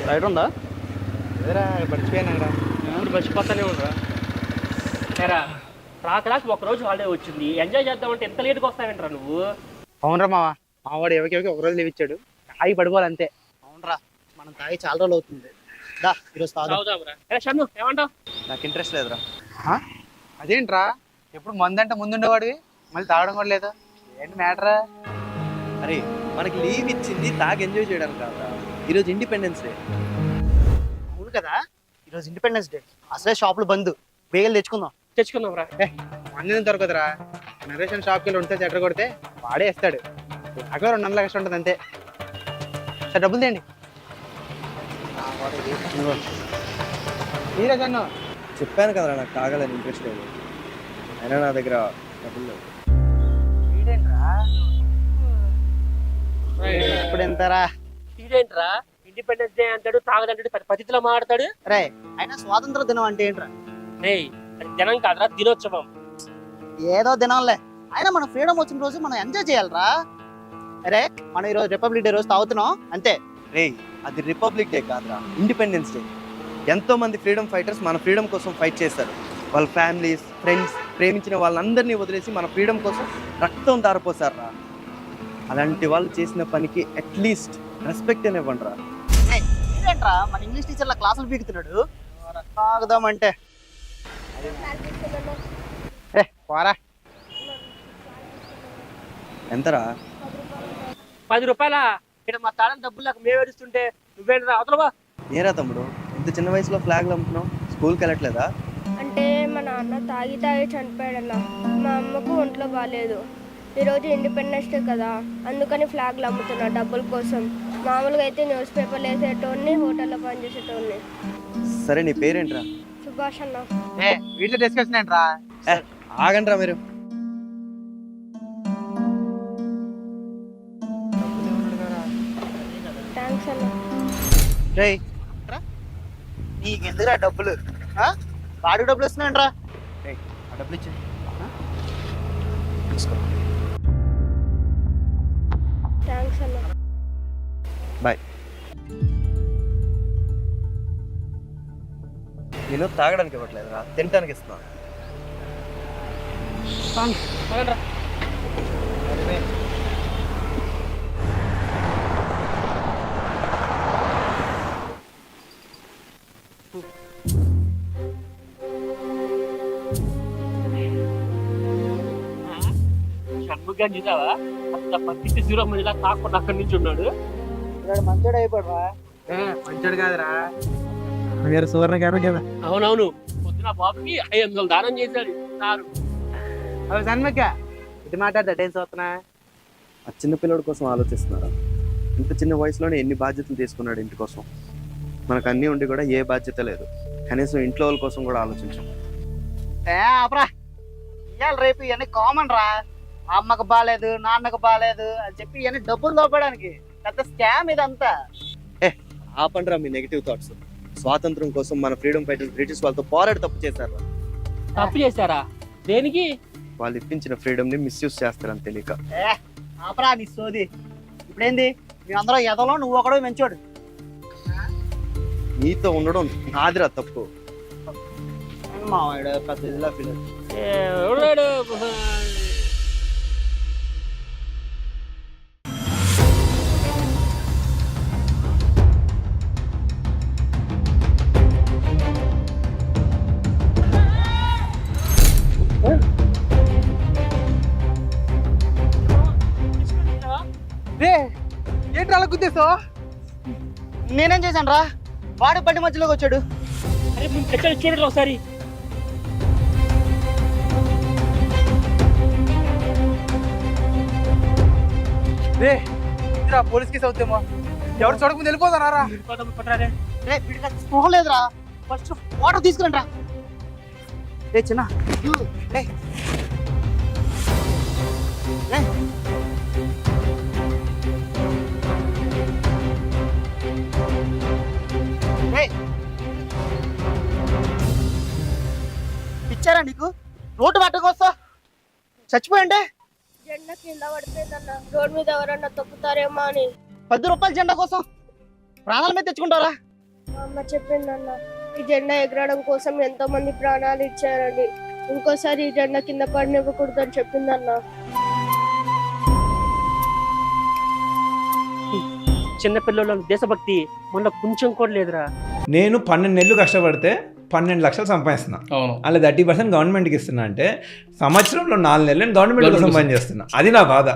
Light ఉందా? ఎదురా మర్చిపోయాను రా. ఇప్పుడు మర్చిపోతానే ఉండరా. సరే రాకరాకి ఒకరోజు హాలిడే వచ్చింది, ఎంజాయ్ చేద్దామంటే ఎంత లేట్గా వస్తావేంట్రా నువ్వు? అవునరా మావా, మావాడు ఎవరికి ఒక రోజు లీవ్ ఇచ్చాడు, తాగి పడిపోవాలి అంతే. అవునరా, మనం తాగి చాలా రోజులు అవుతుంది. దా ఈరోజు తాగుదాంరా. షన్ను ఏమంటావు? నాకు ఇంట్రెస్ట్ లేదురా. అదేంట్రా, ఎప్పుడు మందంటే ముందుండేవాడివి, మళ్ళీ తాగడం కూడా లేదా? ఏంటి మ్యాటరా? అరే మనకి లీవ్ ఇచ్చింది తాగి ఎంజాయ్ చేయడానికి కాదా, ఈరోజు ఇండిపెండెన్స్ డే. అవును కదా, ఈరోజు ఇండిపెండెన్స్ డే. అసలే షాపులు బంద్, బేగలు తెచ్చుకుందాం రా. మంది దొరకదురా. నరేషన్ షాప్కి వెళ్ళి ఉంటే చెట్ర కొడితే వాడే ఇస్తాడు. అక్కడ 200 ఎక్స్ట్రా ఉంటుంది అంతే. సార్ డబ్బులు తేండి. మీరే కన్ను చెప్పాను కదరా నాకు తాగాలని ఇంట్రెస్ట్ లేదు, అయినా నా దగ్గర డబ్బులు లేవు. ఇప్పుడు ఎంతరా? ఇదేంట్రా ఇండిపెండెన్స్ డే అంటాడు, తాగదంటాడు, పద్ధతిలో మాట్లాడతాడు. రే అయినా స్వాతంత్ర దినం అంటే ఏంట్రా? రే అది దినం కాదురా, దినోత్సవం. ఏదో దినంలే, అయినా మన ఫ్రీడమ్ వచ్చిన రోజు మనం ఎంజాయ్ చేయాలరా. అరే మనం ఈరోజు రిపబ్లిక్ డే రోజు తాగుతున్నాం అంతే. రే అది రిపబ్లిక్ డే కాదురా, ఇండిపెండెన్స్ డే. ఎంతో మంది ఫ్రీడమ్ ఫైటర్స్ మన ఫ్రీడమ్ కోసం ఫైట్ చేస్తారు. వాళ్ళ ఫ్యామిలీస్, ఫ్రెండ్స్, ప్రేమించిన వాళ్ళందరినీ వదిలేసి మన ఫ్రీడమ్ కోసం రక్తం దారిపోసారా. అలాంటి వాళ్ళు చేసిన పనికి అట్లీస్ట్ రెస్పెక్ట్ అని ఇవ్వండి రా. ఇదేంట్రా మన ఇంగ్లీష్ టీచర్ల క్లాసులు పీకుతున్నాడు. తాగుదామంటే పోరా. ఎంతరా? 10 రూపాయల. ఇక్కడ మా తాళం డబ్బులు లేక మేము ఏడుస్తుంటే నువ్వేంట్రా అవతలవా? ఏరా తమ్ముడు, ఇంత చిన్న వయసులో ఫ్లాగ్లు అమ్ముతున్నావు, స్కూల్కి వెళ్ళట్లేదా? అంటే మా నాన్న తాగి చనిపోయాడన్న. మా అమ్మకు ఒంట్లో బాగాలేదు. ఈరోజు ఇండిపెండెన్స్ డే కదా, అందుకని ఫ్లాగ్లు అమ్ముతున్నా డబ్బుల కోసం. మామూలుగా అయితే న్యూస్ పేపర్లు వేసేటోడిని, హోటల్లో పనిచేసేటోడిని. సరే నీ పేరేంట్రా? సుభాష్ అన్న. వీటిలో డిస్కషన్ ఏంట్రా? ఆగండ్రా మీరు. థ్యాంక్స్ అన్న. రే నీకెందుకురా డబ్బులు? వాడికి డబ్బులు ఇస్తున్నాయంట్రా. ఆ డబ్బులు ఇచ్చే. థ్యాంక్స్ అన్న. బాయ్. నేను తాగడానికి ఇవ్వట్లేదురా, తినడానికి ఇస్తున్నా. తాగండ్రా. షణ్ముఖం చూసావా, అంత పత్తి జీరో మధ్యలో తాకుండా అక్కడి నుంచి ఉన్నాడు. మంచోడు అయిపోడరా. మంచోడు కాదురా, మీరు సువర్ణ గారు కదా. అవునవును, పొద్దున బాబుకి 500 దానం చేశాడు సారు. అవి సన్మక్క ఇది మాట్లాడతా టెన్స్ అవుతున్నా. ఆ చిన్న పిల్లడి కోసం ఆలోచిస్తున్నారా? ఇంత చిన్న వయసులోనే ఎన్ని బాధ్యతలు తీసుకున్నాడు ఇంటి కోసం. మనకు అన్నీ ఉండి కూడా ఏ బాధ్యత లేదు, కనీసం ఇంట్లో వాళ్ళ కోసం కూడా ఆలోచించాం. ఆపరా, ఇవాళ రేపు ఇవన్నీ కామన్ రా. అమ్మకు బాగాలేదు, నాన్నకు బాగాలేదు అని చెప్పి ఇవన్నీ డబ్బులు దోపడానికి పెద్ద స్కామ్ ఇదంతా. ఆపండ్రా మీ నెగిటివ్ థాట్స్. స్వాతంత్రం కోసం మన ఫ్రీడమ్ ఫైటర్స్ బ్రిటిష్ వాళ్ళతో పోరాడి తప్పు చేశారు. తప్పు చేశారా? దేనికి? వాళ్ళు ఇప్పించిన ఫ్రీడమ్ ని మిస్యూజ్ చేస్తారని తెలియక. ఆపరా నీ సోది. ఇప్పుడేంది మేమందరం ఎదలో, నువ్వు ఒకడో మంచోడు. నీతో ఉండడం నాదిరా తప్పు. మావాడు పెద్ద ఇదిలా ఫీల్. ఎవడాడు? ఏంటి అలా గుద్దేశావు? నేనేం చేశాను రా? వాడు బండి మధ్యలోకి వచ్చాడు. అరే మేము ఎక్కడ చూడండి ఒకసారి. పోలీస్ కేసు అవుతామో, ఎవరు చూడకుండా వెళ్ళిపోతారా? రే వీడికి స్పృహ లేదురా. ఫస్ట్ వాటర్ తీసుకురండి రా. రే చిన్న, రే పిచ్చారా నీకు? రోడ్డు పట్టకొస్తా చచ్చిపోయండి. జెండా కింద పడిపోయిందన్న, రోడ్ మీద ఎవరన్నా తొక్కుతారేమో అని. 10 రూపాయల జెండా కోసం ప్రాణాల మీద తెచ్చుకుంటారా? అమ్మ చెప్పిందన్న ఈ జెండా ఎగరడం కోసం ఎంతో మంది ప్రాణాలు ఇచ్చారని, ఇంకోసారి ఈ జెండా కింద పడినివ్వకూడదు అని చెప్పిందన్న. చిన్నపిల్లల దేశభక్తి మొన్న కొంచెం కూడా లేదురా. నేను 12 నెలలు కష్టపడితే 12 లక్షలు సంపాదిస్తున్నా. అవును. అలా 30% గవర్నమెంట్కి ఇస్తున్నా అంటే సంవత్సరంలో 4 నెలలు నేను గవర్నమెంట్ కోసం పని చేస్తున్నా. అది నా బాధ.